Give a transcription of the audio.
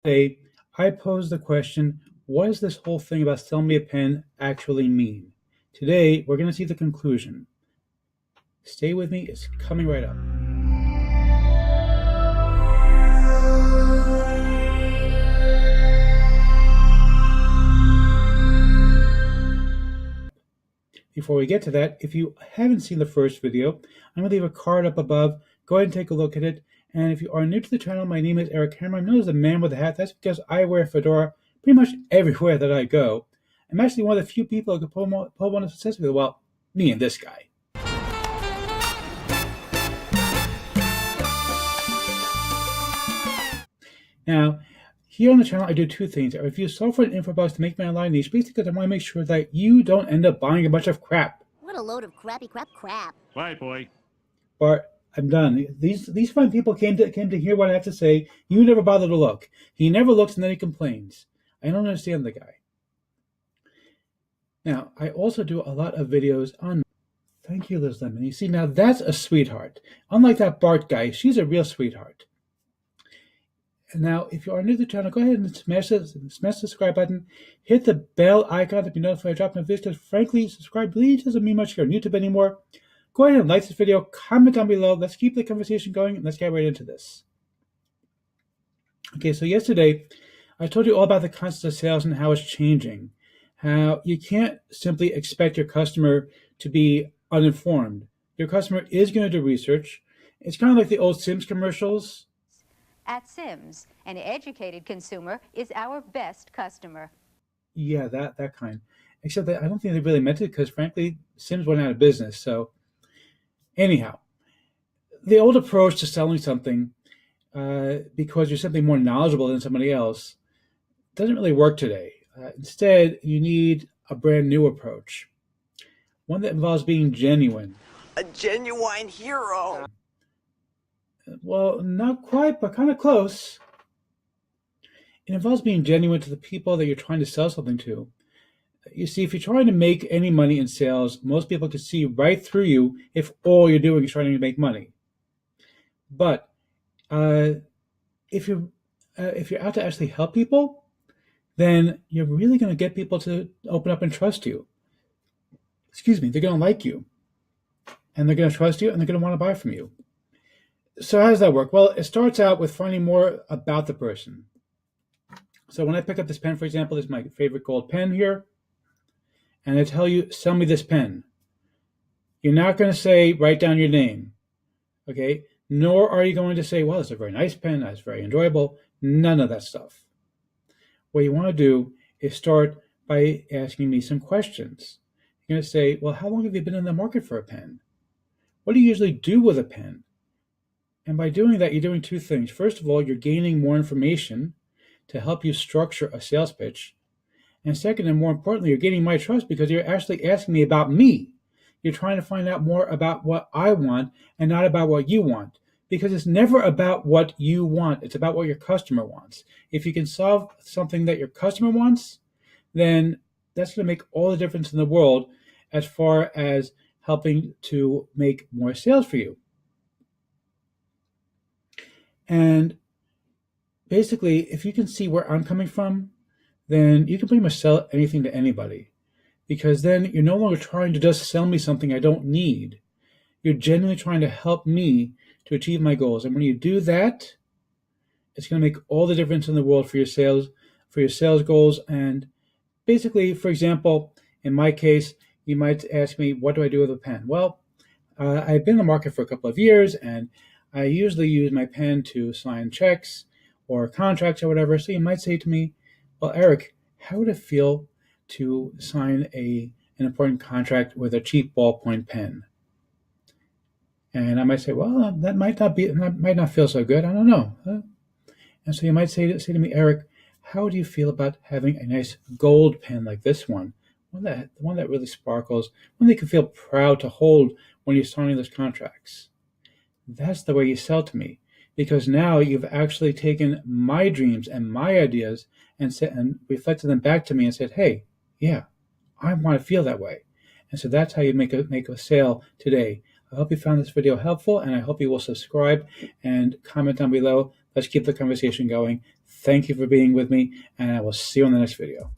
Today, I pose the question, what does this whole thing about sell me a pen actually mean? Today, we're going to see the conclusion. Stay with me, it's coming right up. Before we get to that, if you haven't seen the first video, I'm going to leave a card up above. Go ahead and take a look at it. And if you are new to the channel, my name is Eric Hammer. I'm known as the man with the hat. That's because I wear a fedora pretty much everywhere that I go. I'm actually one of the few people who can pull one successfully. Well, me and this guy. Now, here on the channel, I do two things. I review software and info bugs to make my online niche, basically because I want to make sure that you don't end up buying a bunch of crap. What a load of crappy crap. Bye, boy. But I'm done. These fine people came to hear what I have to say. You never bother to look. He never looks and then he complains. I don't understand the guy. Now, I also do a lot of videos on... Thank you, Liz Lemon. You see, now that's a sweetheart. Unlike that Bart guy, she's a real sweetheart. And now, if you are new to the channel, go ahead and smash the subscribe button. Hit the bell icon to be notified when I drop my videos, because frankly, subscribe really doesn't mean much here on YouTube anymore. Go ahead and like this video, comment down below. Let's keep the conversation going, and let's get right into this. Okay, so yesterday, I told you all about the concept of sales and how it's changing. How you can't simply expect your customer to be uninformed. Your customer is going to do research. It's kind of like the old Sims commercials. At Sims, an educated consumer is our best customer. Yeah, that kind. Except that I don't think they really meant it because, frankly, Sims went out of business. So, anyhow, the old approach to selling something because you're simply more knowledgeable than somebody else doesn't really work today. Instead, you need a brand new approach, one that involves being genuine. A genuine hero. Well, not quite, but kind of close. It involves being genuine to the people that you're trying to sell something to. You see, if you're trying to make any money in sales, most people can see right through you if all you're doing is trying to make money. But if you're out to actually help people, then you're really going to get people to open up and trust you. Excuse me, they're going to like you, and they're going to trust you, and they're going to want to buy from you. So how does that work? Well, it starts out with finding more about the person. So when I pick up this pen, for example, this is my favorite gold pen here, and I tell you, sell me this pen. You're not going to say, write down your name, okay? Nor are you going to say, well, it's a very nice pen, that's very enjoyable. None of that stuff. What you want to do is start by asking me some questions. You're going to say, well, how long have you been in the market for a pen? What do you usually do with a pen? And by doing that, you're doing two things. First of all, you're gaining more information to help you structure a sales pitch. And second, and more importantly, you're gaining my trust because you're actually asking me about me. You're trying to find out more about what I want and not about what you want. Because it's never about what you want. It's about what your customer wants. If you can solve something that your customer wants, then that's going to make all the difference in the world as far as helping to make more sales for you. And basically, if you can see where I'm coming from, then you can pretty much sell anything to anybody. Because then you're no longer trying to just sell me something I don't need. You're genuinely trying to help me to achieve my goals. And when you do that, it's going to make all the difference in the world for your sales goals. And basically, for example, in my case, you might ask me, what do I do with a pen? Well, I've been in the market for a couple of years, and I usually use my pen to sign checks or contracts or whatever. So you might say to me, well, Eric, how would it feel to sign an important contract with a cheap ballpoint pen? And I might say, well, that might not feel so good. I don't know. And so you might say to me, Eric, how do you feel about having a nice gold pen like this one? The one that really sparkles, one that you can feel proud to hold when you're signing those contracts. That's the way you sell to me, because now you've actually taken my dreams and my ideas and reflected them back to me and said, hey, yeah, I want to feel that way. And so that's how you make a sale today. I hope you found this video helpful, and I hope you will subscribe and comment down below. Let's keep the conversation going. Thank you for being with me, and I will see you on the next video.